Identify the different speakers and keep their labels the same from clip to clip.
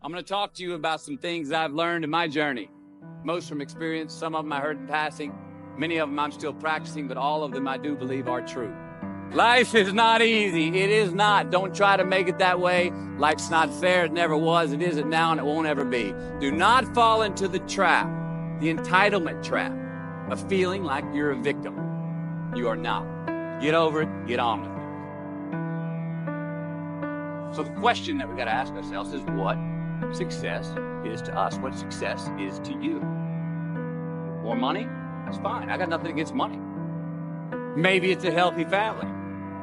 Speaker 1: I'm going to talk to you about some things I've learned in my journey. Most from experience, some of them I heard in passing. Many of them I'm still practicing, but all of them I do believe are true. Life is not easy. It is not. Don't try to make it that way. Life's not fair. It never was. It isn't now, and it won't ever be. Do not fall into the trap, the entitlement trap, of feeling like you're a victim. You are not. Get over it. Get on with it. So the question that we got to ask ourselves is, what success is to us? What success is to you? More money? That's fine. I got nothing against money. Maybe it's a healthy family.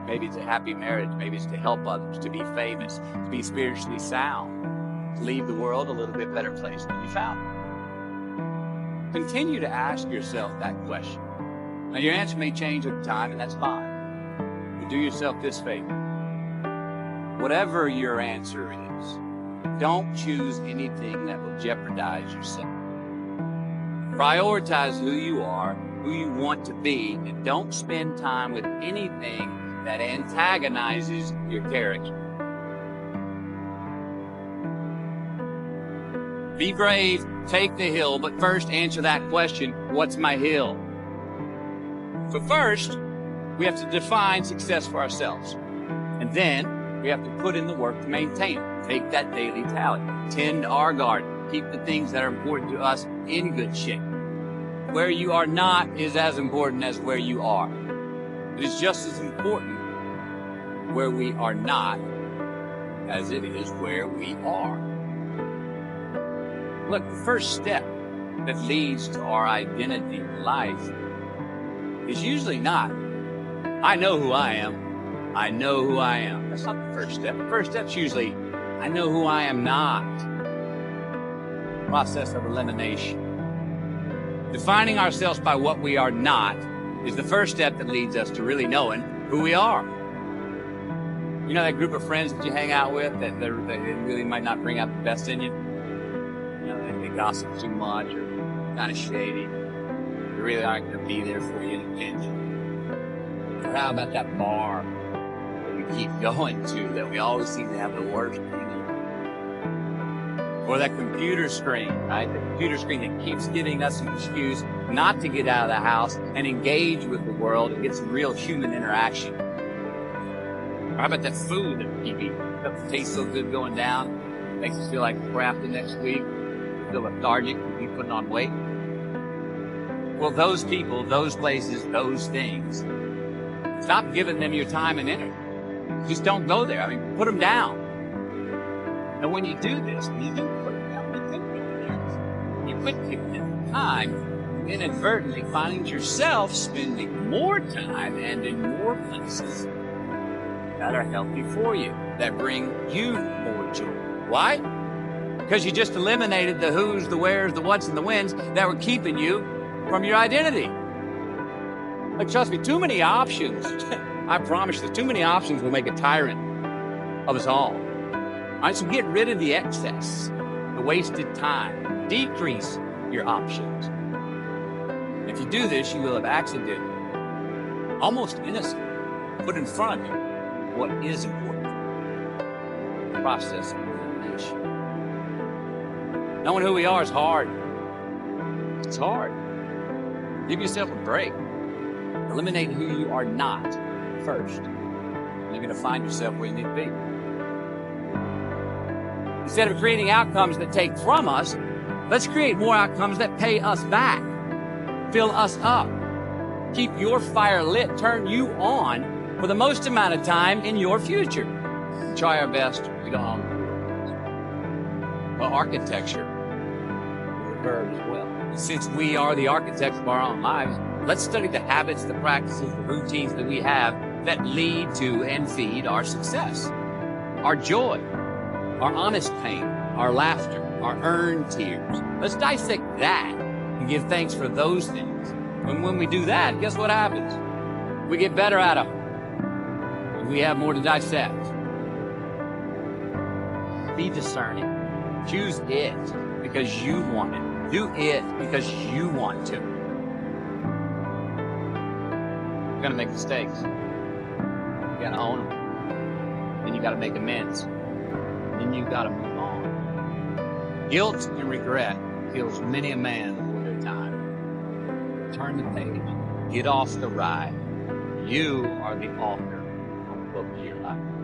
Speaker 1: Maybe it's a happy marriage. Maybe it's to help others, to be famous, to be spiritually sound, to leave the world a little bit better place than you found it. Continue to ask yourself that question. Now, your answer may change over time, and that's fine. But do yourself this favor. Whatever your answer is, don't choose anything that will jeopardize yourself. Prioritize who you are, who you want to be, and don't spend time with anything that antagonizes your character. Be brave, take the hill, but first answer that question, what's my hill? So first, we have to define success for ourselves. And then we have to put in the work to maintain it. Take that daily tally. Tend our garden. Keep the things that are important to us in good shape. Where you are not is as important as where you are. It is just as important where we are not as it is where we are. Look, the first step that leads to our identity in life is usually not, I know who I am. I know who I am. That's not the first step. The first step's usually, I know who I am not. Process of elimination. Defining ourselves by what we are not is the first step that leads us to really knowing who we are. You know that group of friends that you hang out with that they really might not bring out the best in you? You know, they gossip too much or kind of shady. They really aren't going to be there for you in a pinch. Or how about that bar that we keep going to that we always seem to have the worst thing in? Or that computer screen, right? The computer screen that keeps giving us an excuse not to get out of the house and engage with the world and get some real human interaction. Or how about that food that we keep eating? That tastes so good going down, makes us feel like crap the next week, feel lethargic, and keep putting on weight. Well, those people, those places, those things, stop giving them your time and energy. Just don't go there. I mean, put them down. And when you do this, when you do put them down, you quit giving them time, you inadvertently find yourself spending more time and in more places that are healthy for you, that bring you more joy. Why? Because you just eliminated the who's, the where's, the what's, and the when's that were keeping you from your identity. Like, trust me, too many options, I promise you, too many options will make a tyrant of us all. All right, so get rid of the excess, the wasted time. Decrease your options. If you do this, you will have accidentally, almost innocently, put in front of you what is important. The process of elimination. Knowing who we are is hard. It's hard. Give yourself a break. Eliminate who you are not first. And you're going to find yourself where you need to be. Instead of creating outcomes that take from us, let's create more outcomes that pay us back, fill us up, keep your fire lit, turn you on for the most amount of time in your future. Try our best to go home. Well, architecture is a verb as well. Since we are the architects of our own lives, let's study the habits, the practices, the routines that we have that lead to and feed our success, our joy, our honest pain, our laughter, our earned tears. Let's dissect that and give thanks for those things. And when we do that, guess what happens? We get better at them. We have more to dissect. Be discerning. Choose it because you want it. Do it because you want to. You're going to make mistakes. You got to own them. Then you got to make amends. Then you got to move on. Guilt and regret kills many a man before their time. Turn the page. Get off the ride. You are the author of the book of your life.